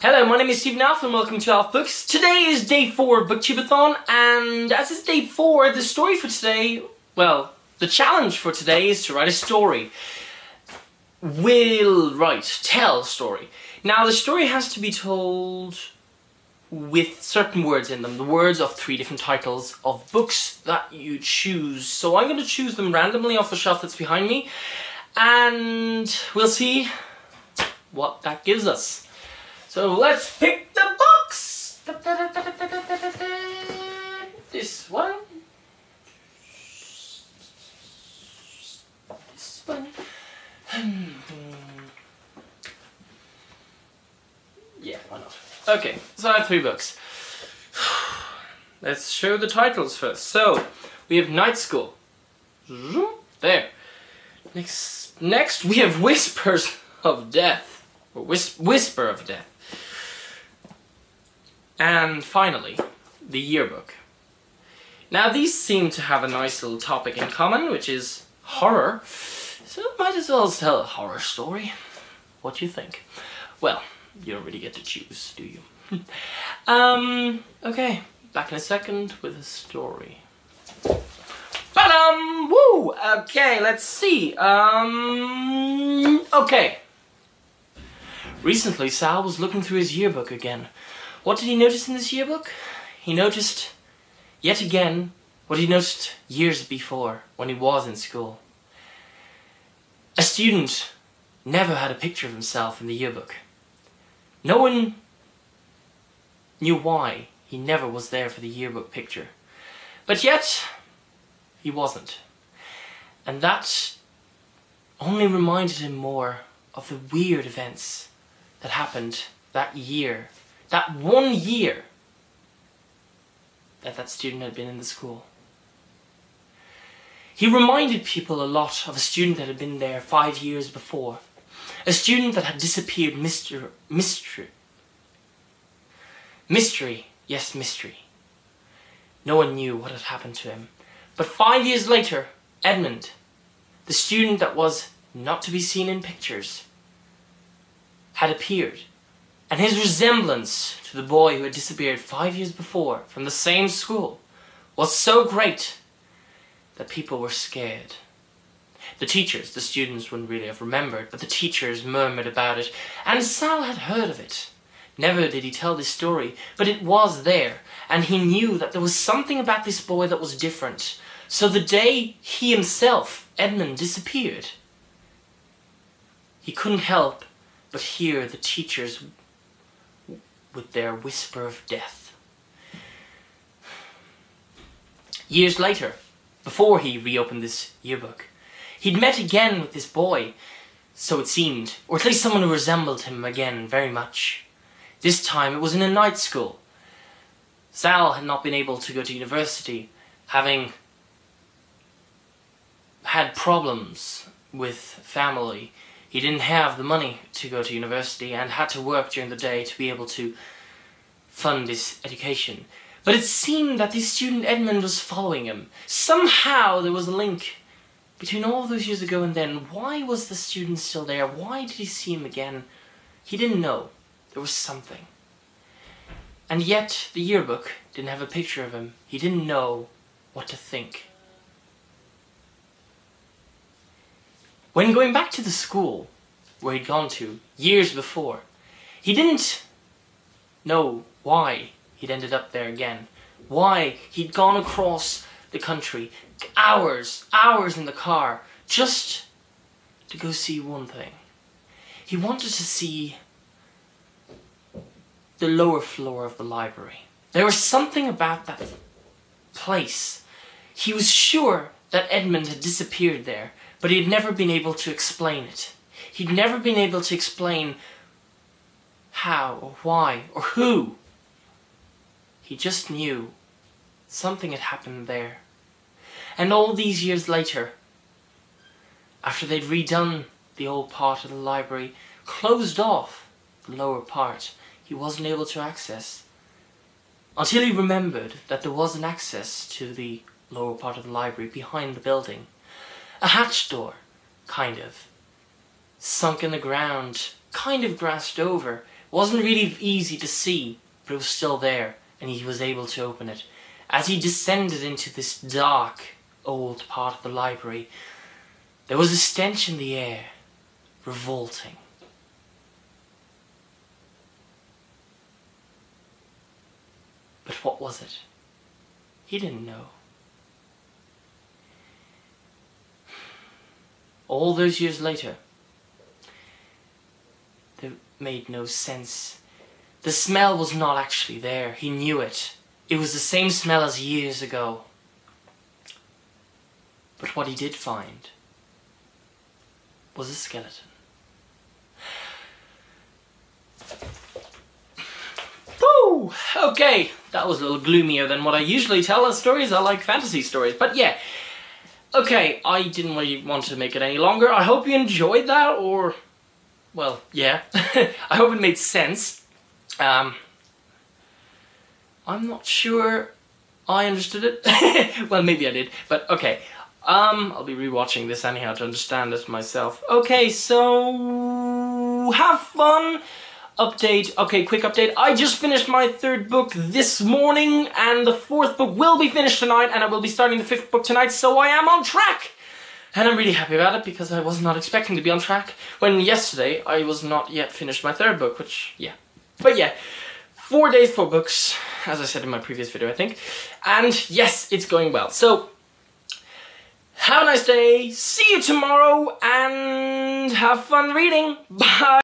Hello, my name is Alff and welcome to Alff Books. Today is day 4 of BookTubeAthon, and as it's day 4, the story for today, well, the challenge for today is to write a story. Tell a story. Now, the story has to be told with certain words in them, the words of 3 different titles of books that you choose. So I'm going to choose them randomly off the shelf that's behind me, and we'll see what that gives us. So let's pick the books! This one. This one. Yeah, why not? Okay, so I have 3 books. Let's show the titles first. So, we have Night School. There. Next we have Whispers of Death. Or Whisper of Death. And finally, the yearbook. Now these seem to have a nice little topic in common, which is horror. So might as well tell a horror story. What do you think? Well, you don't really get to choose, do you? Okay, back in a second with a story. Woo! Okay, let's see. Okay. Recently, Sal was looking through his yearbook again. What did he notice in this yearbook? He noticed, yet again, what he noticed years before, when he was in school. A student never had a picture of himself in the yearbook. No one knew why he never was there for the yearbook picture. But yet, he wasn't. And that only reminded him more of the weird events that happened that year. That 1 year that student had been in the school. He reminded people a lot of a student that had been there 5 years before. A student that had disappeared mystery. Yes, mystery. No one knew what had happened to him. But 5 years later, Edmund, the student that was not to be seen in pictures, had appeared. And his resemblance to the boy who had disappeared 5 years before from the same school was so great that people were scared. The teachers, the students wouldn't really have remembered, but the teachers murmured about it, and Sal had heard of it. Never did he tell this story, but it was there, and he knew that there was something about this boy that was different. So the day he himself, Edmund, disappeared, he couldn't help but hear the teachers with their whisper of death. Years later, before he reopened this yearbook, he'd met again with this boy, so it seemed, or at least someone who resembled him again very much. This time it was in a night school. Sal had not been able to go to university, having had problems with family. He didn't have the money to go to university and had to work during the day to be able to fund his education. But it seemed that this student Edmund was following him. Somehow there was a link between all those years ago and then. Why was the student still there? Why did he see him again? He didn't know. There was something. And yet the yearbook didn't have a picture of him. He didn't know what to think. When going back to the school where he'd gone to years before, he didn't know why he'd ended up there again. Why he'd gone across the country, hours in the car, just to go see one thing. He wanted to see the lower floor of the library. There was something about that place. He was sure that Edmund had disappeared there, but he had never been able to explain it. He'd never been able to explain how or why or who. He just knew something had happened there. And all these years later, after they'd redone the old part of the library, closed off the lower part, he wasn't able to access. Until he remembered that there was an access to the lower part of the library behind the building. A hatch door, kind of. Sunk in the ground, kind of grassed over, wasn't really easy to see, but it was still there, and he was able to open it. As he descended into this dark, old part of the library, there was a stench in the air, revolting. But what was it? He didn't know. All those years later, it made no sense. The smell was not actually there. He knew it. It was the same smell as years ago. But what he did find was a skeleton. Woo! Okay, that was a little gloomier than what I usually tell as stories. I like fantasy stories, but yeah. Okay, I didn't really want to make it any longer. I hope you enjoyed that, or... well, yeah. I hope it made sense. I'm not sure I understood it. Well, maybe I did, but okay. I'll be rewatching this anyhow to understand it myself. Okay, so... have fun! Update. Okay, quick update. I just finished my 3rd book this morning, and the 4th book will be finished tonight, and I will be starting the 5th book tonight, so I am on track! And I'm really happy about it, because I was not expecting to be on track, when yesterday I was not yet finished my 3rd book, which, yeah. But yeah, 4 days, 4 books, as I said in my previous video, I think. And yes, it's going well. So, have a nice day, see you tomorrow, and have fun reading. Bye!